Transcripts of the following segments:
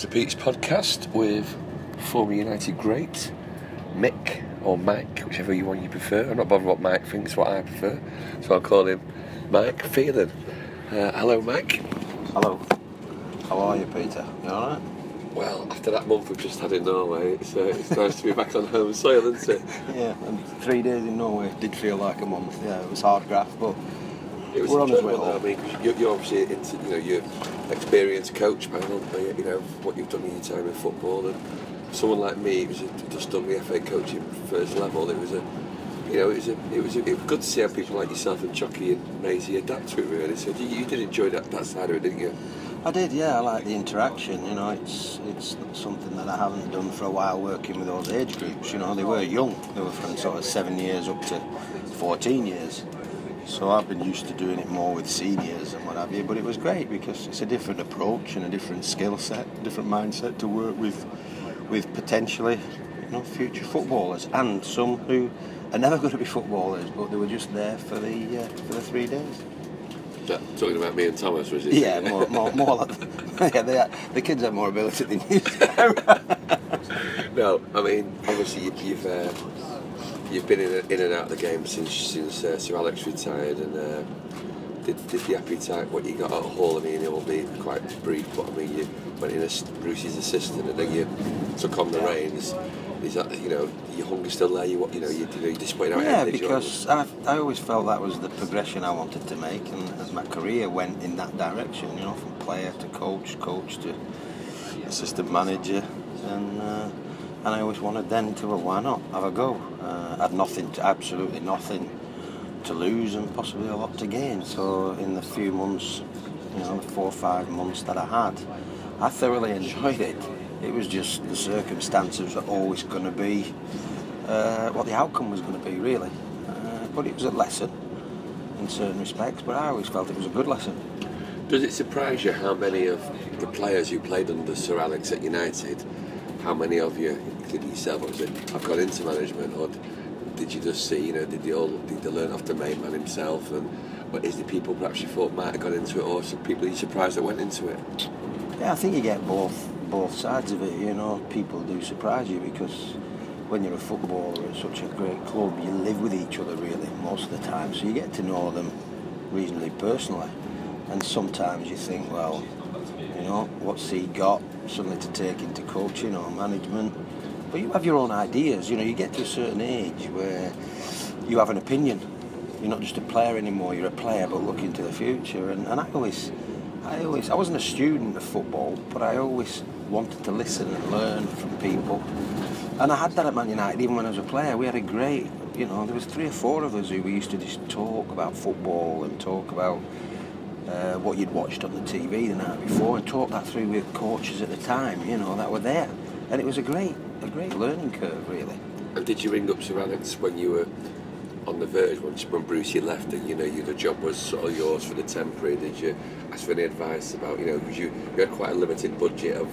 to Pete's podcast with former United great Mick, or Mike, whichever one you prefer. I'm not bothered what Mike thinks, what I prefer, so I'll call him Mike Phelan. Hello, Mike. Hello. How are you, Peter? You alright? Well, after that month we've just had in Norway, it's nice to be back on home soil, isn't it? Yeah, and 3 days in Norway did feel like a month. Yeah, it was hard graft, but it was we're on his way home. home. I mean, you're obviously you're experienced coach, man. What you've done in your time in football, and someone like me, it was just done the FA coaching first level. It was good to see how people like yourself and Chucky and Maisie adapt to it, really. So you did enjoy that side of it, didn't you? I did, yeah. I like the interaction. You know, it's something that I haven't done for a while, working with those age groups. You know, they were young. They were from sort of 7 years up to 14 years. So I've been used to doing it more with seniors and what have you. But it was great because it's a different approach and a different skill set, a different mindset to work with potentially, future footballers, and some who are never going to be footballers, but they were just there for the 3 days. Talking about me and Thomas, was it? Yeah, more like yeah. The kids have more ability than you. No, I mean, obviously you've been in and out of the game since Sir Alex retired, and did the appetite what you got at Hull? I mean, it will be quite brief, but I mean, you went in as Bruce's assistant, and then you took on the reins. Is that your hunger still there? You're disappointed how it ended? Yeah, because I always felt that was the progression I wanted to make, and as my career went in that direction, from player to coach to assistant manager, and I always wanted then to, well, why not have a go? I had absolutely nothing to lose, and possibly a lot to gain. So in the few months, the 4 or 5 months that I had, I thoroughly enjoyed it. It was just the circumstances were always going to be what the outcome was going to be, really. But it was a lesson in certain respects, but I always felt it was a good lesson. Does it surprise you how many of the players who played under Sir Alex at United, how many of you, including yourself, obviously, have got into management, or did you just see, did they learn off the main man himself, and what is the people perhaps you thought might have got into it, or some people you surprised that went into it? Yeah, I think you get both sides of it. People do surprise you, because when you're a footballer at such a great club, you live with each other really most of the time, so you get to know them reasonably personally, and sometimes you think, well, what's he got suddenly to take into coaching or management? But you have your own ideas. You get to a certain age where you have an opinion. You're not just a player anymore, you're a player but looking to the future, and I wasn't a student of football, but I always wanted to listen and learn from people. And I had that at Man United, even when I was a player. We had a great, there was 3 or 4 of us who we used to just talk about football and talk about what you'd watched on the TV the night before, and talk that through with coaches at the time, that were there. And it was a great learning curve, really. And did you ring up Sir Alex when you were on the verge, when Bruce left, and the job was sort of yours for the temporary? Did you ask for any advice about, because you had quite a limited budget of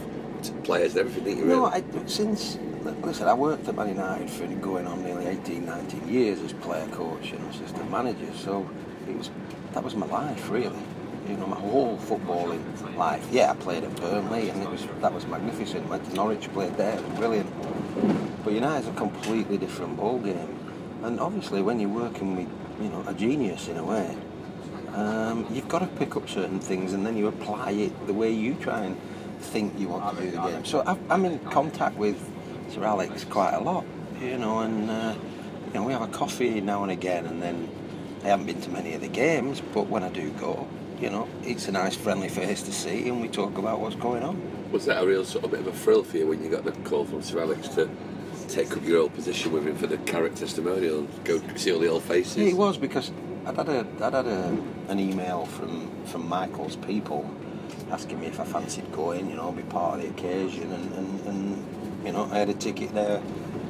players and everything, didn't you? No, I worked at Man United for going on nearly 18, 19 years as player coach and assistant manager, so that was my life, really. My whole footballing life. Yeah, I played at Burnley, and that was magnificent. Went to Norwich, played there, it was brilliant. But United's a completely different ball game. And obviously, when you're working with, a genius in a way, you've got to pick up certain things, and then you apply it the way you try and think you want to do the game. So I'm in contact with Sir Alex quite a lot, and we have a coffee now and again, and then I haven't been to many of the games, but when I do go, it's a nice friendly face to see, and we talk about what's going on. Was that a real sort of bit of a thrill for you when you got the call from Sir Alex to take up your old position with him for the character testimonial and go see all the old faces? Yeah, it was, because I'd had an email from Michael's people asking me if I fancied going, be part of the occasion, and I had a ticket there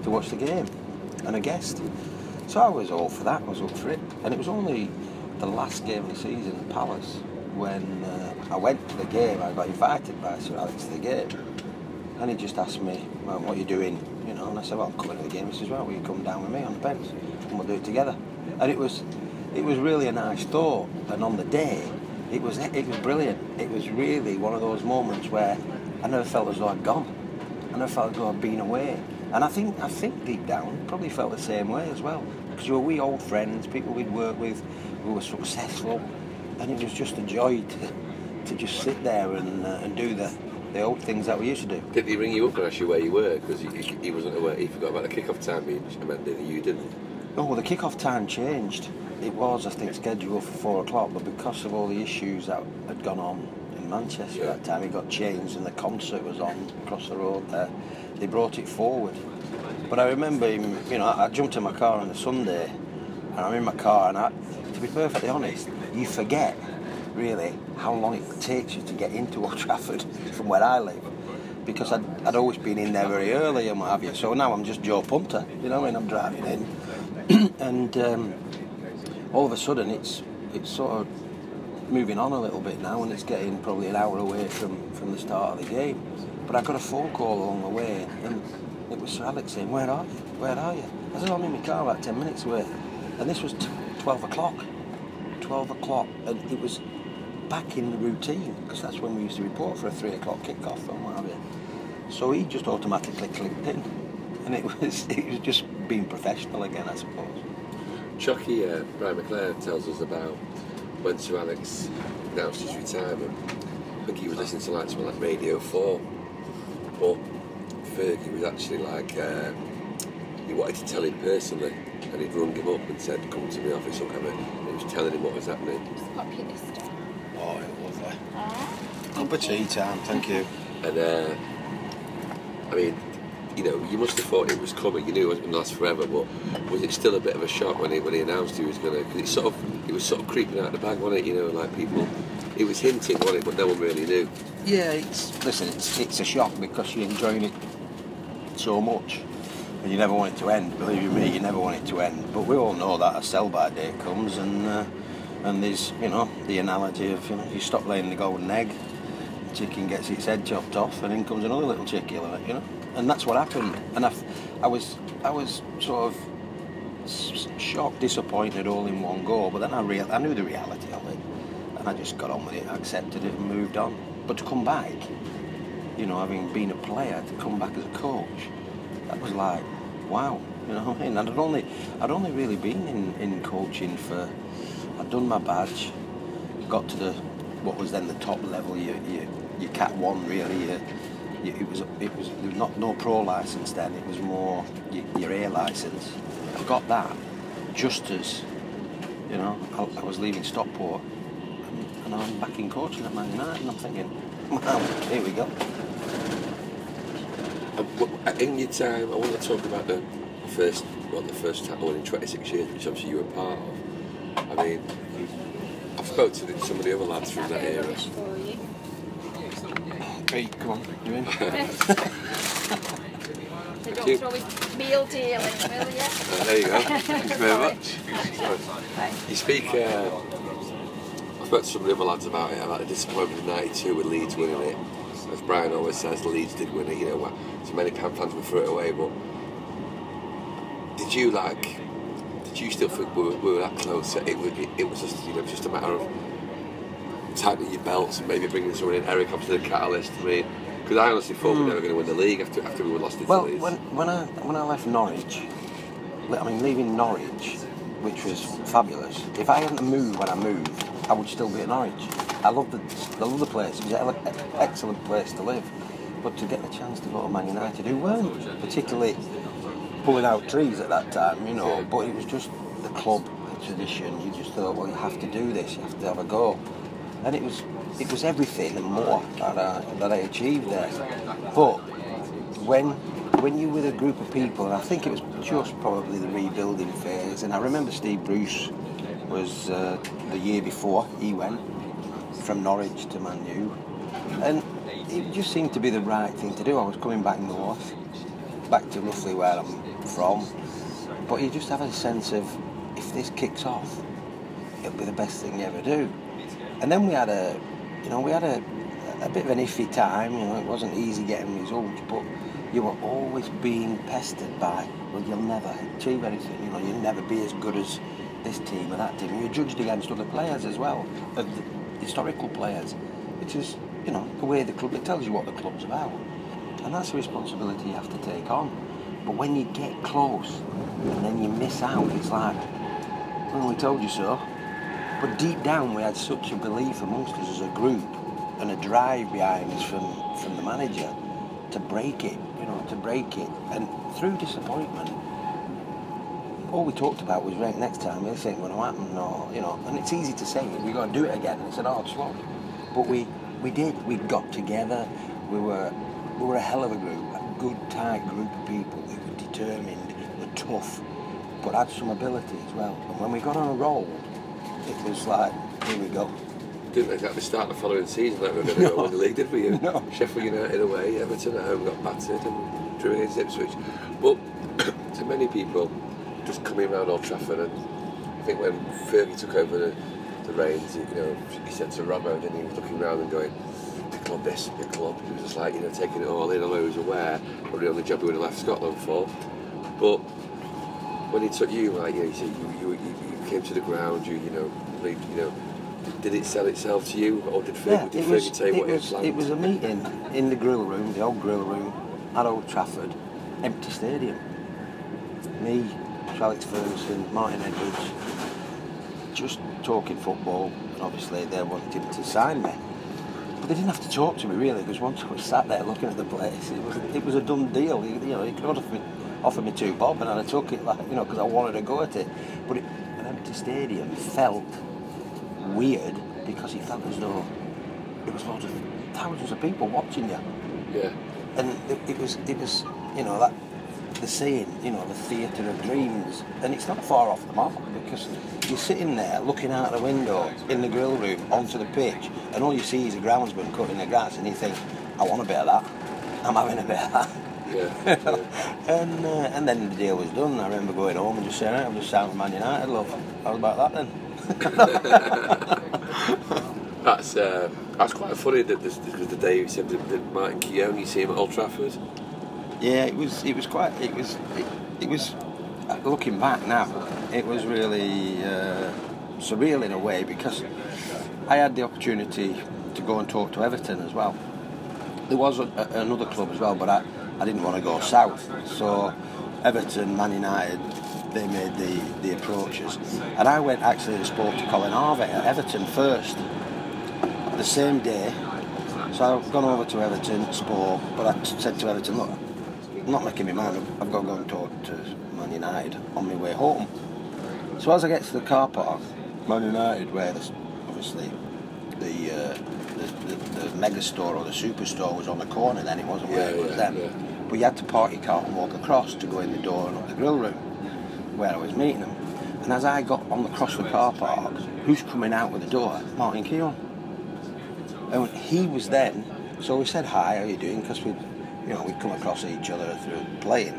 to watch the game and a guest. So I was all for that, I was up for it. And it was only the last game of the season at Palace when I went to the game. I got invited by Sir Alex to the game, and he just asked me, well, what are you doing? And I said, well, I'm coming to the game. He says, well, will you come down with me on the bench and we'll do it together? And it was really a nice thought. And on the day, it was brilliant. It was really one of those moments where I never felt as though I'd gone. I never felt as though I'd been away. And I think deep down, probably felt the same way as well. Because you were we old friends, people we'd worked with, who were successful, and it was just a joy to just sit there and do the old things that we used to do. Did he ring you up and ask you where you were? Because he wasn't aware, he forgot about the kick-off time being amended and you didn't. Oh, well, the kick-off time changed. It was, I think, scheduled for 4 o'clock, but because of all the issues that had gone on in Manchester at that time, it got changed and the concert was on across the road there. They brought it forward. But I remember him, you know, I jumped in my car on a Sunday and I'm in my car and to be perfectly honest, you forget really how long it takes you to get into Old Trafford from where I live, because I'd always been in there very early and what have you. So now I'm just Joe Punter, you know, and I'm driving in and all of a sudden it's sort of moving on a little bit now and it's getting probably an hour away from the start of the game. But I got a phone call along the way and it was Sir Alex saying, where are you? Where are you? I said, I'm in my car about 10 minutes away. And this was 12 o'clock. 12 o'clock. And it was back in the routine, because that's when we used to report for a 3 o'clock kick-off and what have you. So he just automatically clicked in. And it was just being professional again, I suppose. Chucky, Brian McClare tells us about when Sir Alex announced his retirement. I think he was listening to something like Radio 4. But Fergie was actually like, he wanted to tell him personally, and he'd rung him up and said, come to my office or whatever, and he was telling him what was happening. Populist. Oh, lovely. Cup of tea time, thank you. And, I mean, you know, you must have thought it was coming, you knew it wasn't going to last forever, but was it still a bit of a shock when he announced he was going to, because it was sort of creeping out the bag, wasn't it, you know, like people, it was hinting, wasn't it, but no one really knew. Yeah, it's a shock because you're enjoying it so much and you never want it to end. Believe you me, you never want it to end. But we all know that a sell-by date comes and there's, you know, the analogy of, you know, you stop laying the golden egg, the chicken gets its head chopped off and in comes another little chicken, you know. And that's what happened. And I was sort of shocked, disappointed all in one go, but then I knew the reality of it. And I just got on with it, accepted it and moved on. But to come back, you know, having been a player, to come back as a coach, that was like, wow, you know what I mean? And I'd only really been in coaching for, I'd done my badge, got to what was then the top level, your Cat 1 really, it was no pro licence then, it was more your A licence. I got that just as, you know, I was leaving Stockport. And I'm back in coaching at Man United and I'm thinking, wow, here we go. In your time, I want to talk about the first title in 26 years, which obviously you were part of. I mean, I've spoken to some of the other lads from that era. Pete, come on, you in? They don't throw his meal deal in, will you? There you go, thank you very much. You speak... I spoke to some of the other lads about it, about the disappointment in '92 with Leeds winning it. As Brian always says, Leeds did win it, you know, so many fans would throw it away, but did you still think we were that close? It was just, you know, just a matter of tightening your belts and maybe bringing someone in, Eric obviously the catalyst. I mean, because I honestly thought we were never going to win the league after we were lost to Leeds. Well, when I left Norwich, I mean, leaving Norwich, which was fabulous, if I hadn't moved when I moved, I would still be at Norwich. I love the place. It was an excellent place to live. But to get the chance to go to Man United, who weren't particularly pulling out trees at that time, you know, but it was just the club, the tradition. You just thought, well, you have to do this, you have to have a go. And it was everything and more that I achieved there. But when you were with a group of people, and I think it was just probably the rebuilding phase, and I remember Steve Bruce was the year before he went from Norwich to Man U, and it just seemed to be the right thing to do. I was coming back north, back to roughly where I'm from, but you just have a sense of, if this kicks off, it'll be the best thing you ever do. And then we had a bit of an iffy time, you know, it wasn't easy getting results, but you were always being pestered by, well, you'll never achieve anything, you know, you'll never be as good as this team or that team. You're judged against other players as well, historical players, which is you know, the way the club, it tells you what the club's about. And that's a responsibility you have to take on. But when you get close and then you miss out, it's like, well, we told you so. But deep down we had such a belief amongst us as a group and a drive behind us from the manager to break it, you know, to break it. And through disappointment, all we talked about was, right, next time this ain't going to happen, or, you know, and it's easy to say, we're going to do it again, and it's an hard slog. But we did, we got together, we were a hell of a group, a good, tight group of people. We were determined, we were tough, but had some ability as well. And when we got on a roll, it was like, here we go. Didn't exactly start the following season like we were going to go win the league, did we? No. Sheffield United away, Everton at home got battered and drew against Ipswich. But to many people, just coming around Old Trafford, and I think when Fergie took over the reins, you know, he said to Robbo, and he was looking around and going, big club this, big club. He was just like, you know, taking it all in, although he was aware probably on the job he would have left Scotland for. But when he took you, like, you know, he said you came to the ground, you know, did it sell itself to you, or did Fergie tell you what it planned? It was a meeting in the grill room, the old grill room at Old Trafford, empty stadium. Me, Alex Ferguson, Martin Edwards, just talking football, and obviously they wanted him to sign me. But they didn't have to talk to me really, because once I was sat there looking at the place, it was a done deal. You know, he could offer me $2 bob, and I took it, like, you know, because I wanted to go at it. But an empty stadium felt weird, because he felt as though it was loads of thousands of people watching you. Yeah. And it was, you know, that the saying, you know, the theatre of dreams, and it's not far off the mark, because you're sitting there looking out the window in the grill room onto the pitch, and all you see is a groundsman cutting the grass, and you think, I want a bit of that, I'm having a bit of that. Yeah. Yeah. And then the deal was done. I remember going home and just saying, I'm just signing with Man United, love. How about that then? That's quite funny that this was the day you said that Martin Keown, you see him at Old Trafford. Yeah, it was looking back now, it was really surreal in a way, because I had the opportunity to go and talk to Everton as well. There was another club as well, but I didn't want to go south, so Everton, Man United, they made the approaches, and I went actually and spoke to Colin Harvey at Everton first, the same day. So I've gone over to Everton, spoke, but I said to Everton, look, I'm not making my mind, I've got to go and talk to Man United on my way home. So as I get to the car park, Man United, where there's obviously the mega store or the superstore was on the corner then, it wasn't where it was then. Yeah. But you had to park your car and walk across to go in the door and up the grill room where I was meeting them. And as I got on across the car park, who's coming out with the door? Martin Keown. And he was then, so we said, hi, how are you doing? Because we'd come across each other through playing.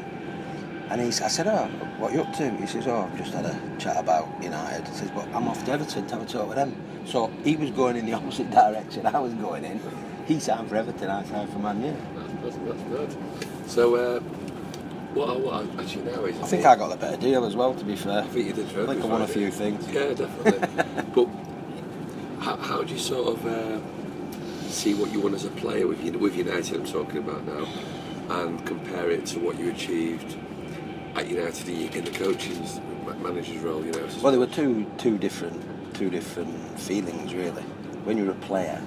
And I said, oh, what are you up to? He says, oh, I've just had a chat about United. He says, but I'm off to Everton to have a talk with them. So he was going in the opposite direction I was going in. He signed for Everton, I signed for Man U. That's good. So, what actually now is... I think I got the better deal as well, to be fair. I think you did. I think I won a few things. Yeah, definitely. But how do you sort of see what you won as a player with United, I'm talking about now, and compare it to what you achieved at United in the coaching manager's role? You know. Well, there were two different feelings really. When you're a player,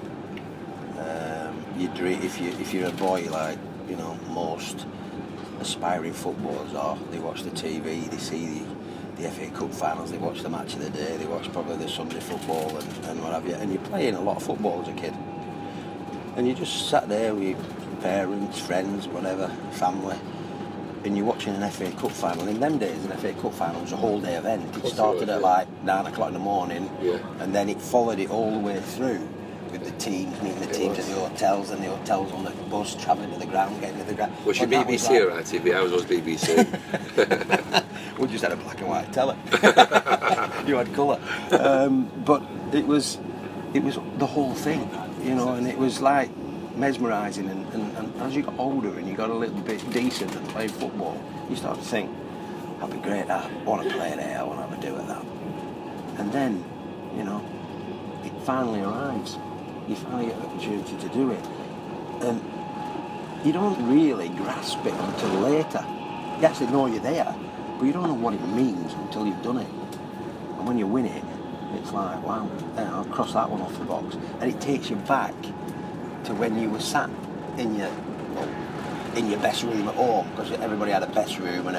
if you're a boy, like, you know, most aspiring footballers are, they watch the TV, they see the FA Cup finals, they watch the match of the day, they watch probably the Sunday football and what have you, and you're playing a lot of football as a kid. And you just sat there with your parents, friends, whatever, family, and you're watching an FA Cup final. In them days, an FA Cup final was a whole day event. It started at like 9 o'clock in the morning, and then it followed it all the way through with the teams, meeting the teams at the hotels, and the hotels on the bus, travelling to the ground, getting to the ground. Was your BBC or ITV? I was BBC. We just had a black and white telly. You had colour. But it was the whole thing, you know, and it was like mesmerising, and as you got older and you got a little bit decent at playing football, you start to think, that'd be great, I want to play there, I want to have a do at that. And then, you know, it finally arrives. you finally get an opportunity to do it. And you don't really grasp it until later. You actually know you're there, but you don't know what it means until you've done it. And when you win it, it's like, wow, I'll cross that one off the box. And it takes you back to when you were sat in your best room at home, because everybody had a best room and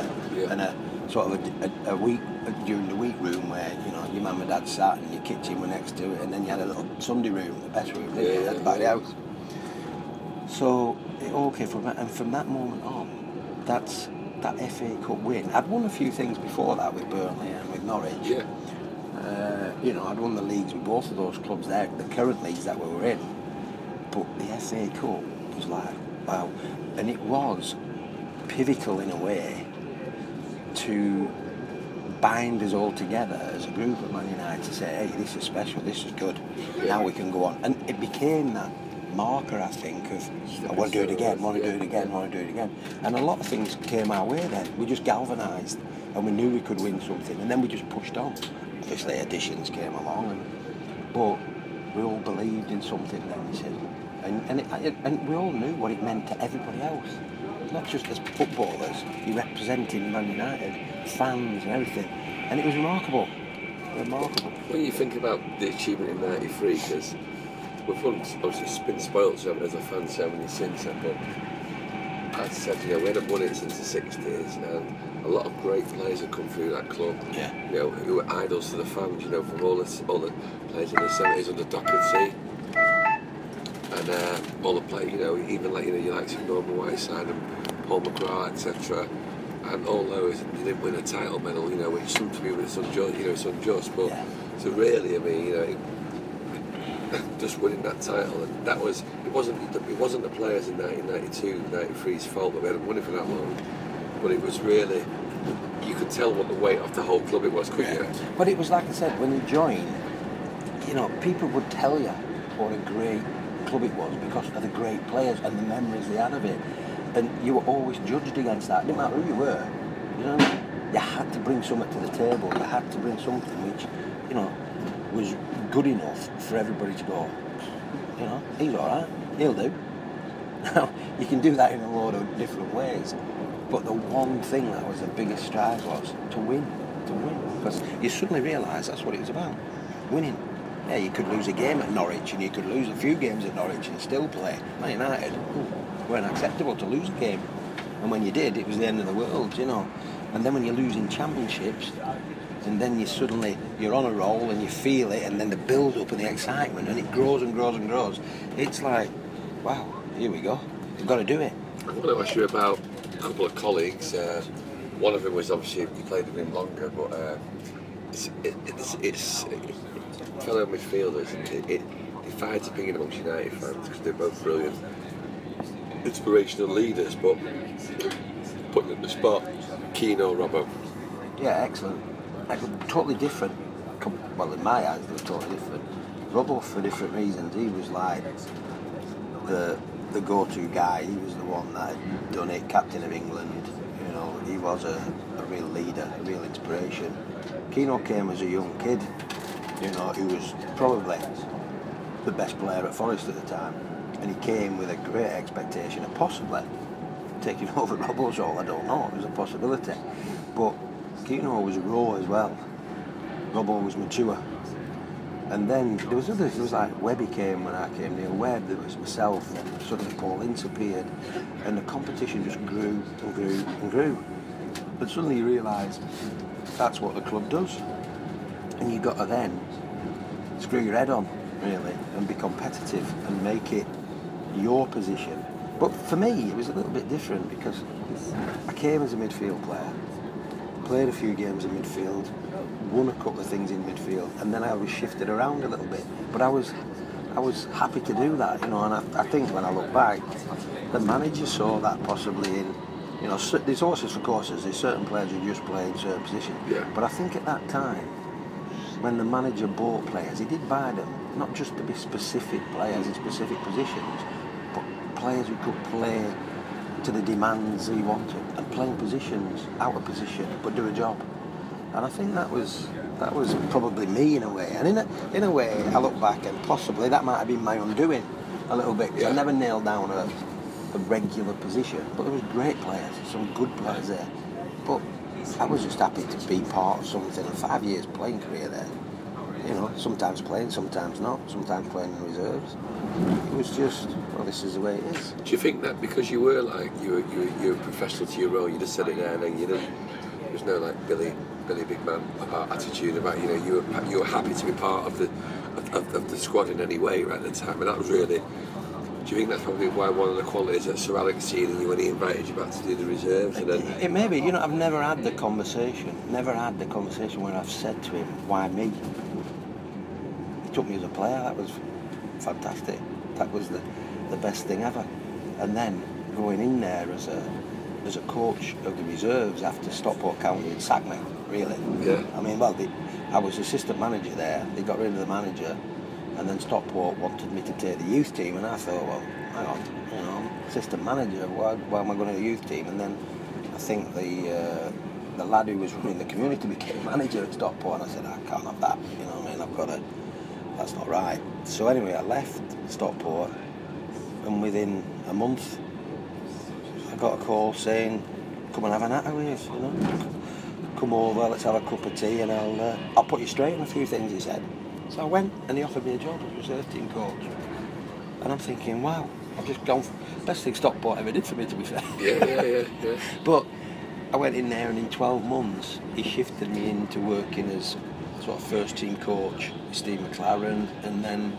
a sort of a week during the week room where your mum and dad sat and your kitchen were next to it, and then you had a little Sunday room, the best room, at the back of the house. So it all came from that, and from that moment on, that FA Cup win. I'd won a few things before that with Burnley and with Norwich. Yeah. I'd won the leagues with both of those clubs there, the current leagues that we were in. But the FA Cup was like, wow. And it was pivotal in a way to bind us all together as a group at Man United to say, hey, this is special, this is good, now we can go on. And it became that marker, I think, of I want to do it again, want to do it again, want to do it again. And a lot of things came our way then. We just galvanised and we knew we could win something, and then we just pushed on. Obviously additions came along, but we all believed in something then, you see. And we all knew what it meant to everybody else. Not just as footballers, you're representing Man United, fans and everything. And it was remarkable. Remarkable. When you think about the achievement in '93, because we've obviously been spoilt as a fan so many since then, but as I said, we hadn't won it since the 60s, and a lot of great players have come through that club. Yeah. Who were idols to the fans. From all the players in the '70s under Doherty, and all the players. Even like your likes of Norman Whiteside and Paul McGrath, etc. And although they didn't win a title medal, which some to me was unjust, but so really, I mean, just winning that title, and it wasn't the players in 1992, 93's fault that we hadn't won it for that long, but it was really, you could tell what the weight of the whole club it was, couldn't you? But it was like I said, when you join, people would tell you what a great club it was because of the great players and the memories they had of it, and you were always judged against that. It didn't matter who you were, you had to bring something to the table. You had to bring something which, was good enough for everybody to go, he's all right, he'll do. Now, you can do that in a load of different ways, but the one thing that was the biggest strive was to win, because you suddenly realise that's what it was about, winning. Yeah, you could lose a game at Norwich, and you could lose a few games at Norwich and still play. Man United, weren't acceptable to lose a game, and when you did, it was the end of the world, And then when you're losing championships, and then you're on a roll and you feel it, and then the build-up and the excitement, and it grows and grows and grows. It's like, wow, here we go. We've got to do it. I want to ask you about a couple of colleagues. One of them was obviously, you played with him longer, but it's fellow midfielders. It divides opinion amongst United fans because they're both brilliant, inspirational leaders, but putting them on the spot, Keane or Robbo? Yeah, excellent. Totally different. Well, in my eyes, they were totally different. Robbo, for different reasons, he was like the go-to guy. He was the one that had done it, captain of England. He was a real leader, a real inspiration. Keane came as a young kid, who was probably the best player at Forest at the time, and he came with a great expectation of possibly taking over Robbo's role. I don't know, it was a possibility, but Keane was raw as well. Robbo was mature. And then there was others. There was like Webby came when I came, Neil Webb, there was myself, and suddenly Paul Ince appeared, and the competition just grew and grew and grew. But suddenly you realise that's what the club does, and you've got to then screw your head on, really, and be competitive and make it your position. But for me, it was a little bit different because I came as a midfield player, played a few games in midfield, won a couple of things in midfield, and then I was shifted around a little bit. But I was happy to do that, and I think when I look back, the manager saw that possibly in, there's horses for courses, there's certain players who just play in certain positions. Yeah. But I think at that time, when the manager bought players, he did buy them, not just to be specific players in specific positions, but players who could play to the demands he wanted, and playing positions, out of position, but do a job. And I think that was probably me in a way. And in a way, I look back and possibly that might have been my undoing a little bit. 'Cause I never nailed down a regular position. But there was great players, some good players there. But I was just happy to be part of something. A 5 years playing career there. You know, sometimes playing, sometimes not. Sometimes playing in reserves. It was just, well, this is the way it is. Do you think that because you were like you were professional to your role, you just said it there, and then you didn't? There was no like Billy big man attitude about, you know, you were happy to be part of the squad in any way right at the time, and that was really. Do you think that's probably why one of the qualities that Sir Alex seen in you when he invited you back to do the reserves? And then it may be, you know, I've never had the conversation where I've said to him, why me? He took me as a player, that was fantastic. That was the best thing ever. And then going in there as a coach of the reserves after Stockport County had sacked me, really. Yeah. I mean, well, I was assistant manager there, they got rid of the manager, and then Stockport wanted me to take the youth team, and I thought, well, hang on, you know, I'm assistant manager, why am I going to the youth team? And then I think the lad who was running the community became manager at Stockport, and I said, I can't have that, you know what I mean, that's not right. So anyway, I left Stockport, and within a month, I got a call saying, come and have a natter with us, you know, come over, let's have a cup of tea, and I'll put you straight on a few things, he said. So I went, and he offered me a job as reserve team coach. And I'm thinking, wow, I've just gone for best thing Stockport ever did for me, to be fair. Yeah. But I went in there, and in 12 months, he shifted me into working as sort of first team coach, Steve McLaren, and then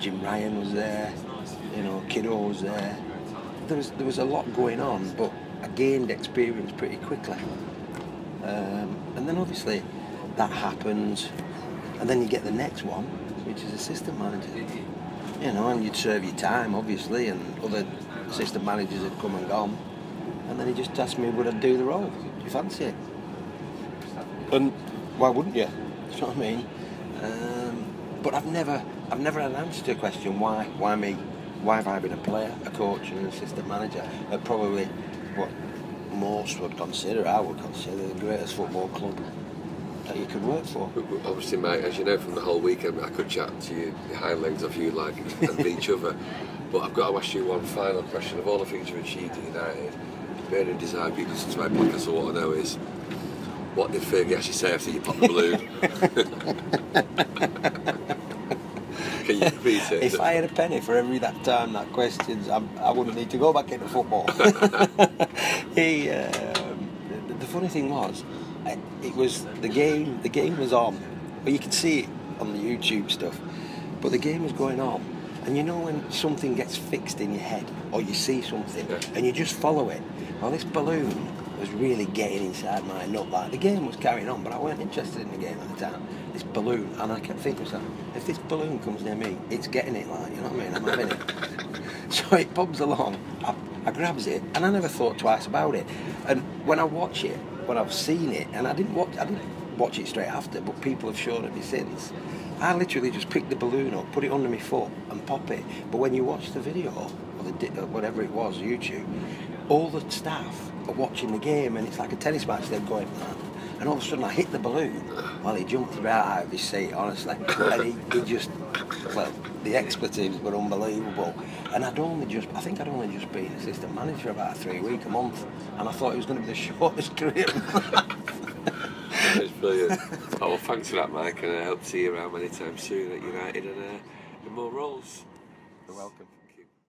Jim Ryan was there, you know, Kiddo was there. There was a lot going on, but I gained experience pretty quickly. And then obviously that happens. And then you get the next one, which is assistant manager. You know, and you'd serve your time, obviously, and other assistant managers had come and gone. And then he just asked me would I do the role. Do you fancy it? And why wouldn't you? Do you know what I mean? But I've never had an answer to a question, why me? Why have I been a player, a coach, and an assistant manager at probably what most would consider, I would consider, the greatest football club that you could work for. Obviously, Mike, as you know from the whole weekend, I could chat to you, the high legs of you like and each other. But I've got to ask you one final question. Of all the things you've achieved at United, burning desire, people listen to my podcast, so what I know is, what did Fergie actually say after you popped the balloon? Can you repeat it? If I had a penny for every that time that questions, I wouldn't need to go back into football. The funny thing was, it was the game was on, but you could see it on the YouTube stuff, but the game was going on, and you know when something gets fixed in your head, or you see something, and you just follow it. Well, this balloon was really getting inside my nut, like the game was carrying on, but I weren't interested in the game at the time. This balloon, and I kept thinking to myself, if this balloon comes near me, it's getting it, like, you know what I mean, I'm having it. So it bobs along, I grabs it, and I never thought twice about it. And when I watch it, when I've seen it, and I didn't watch it straight after, but people have shown it me since, I literally just pick the balloon up, put it under my foot, and pop it. But when you watch the video, or whatever it was, YouTube, all the staff are watching the game, and it's like a tennis match, they're going, and all of a sudden I hit the balloon. Well, he jumped right out of his seat, honestly, and he just, well, the expletives were unbelievable. And I think I'd only just been assistant manager for about 3 weeks, a month, and I thought it was going to be the shortest career of my life. That's brilliant. Oh, well, thanks for that, Mike, and I hope to see you around anytime soon at United and in more roles. You're welcome.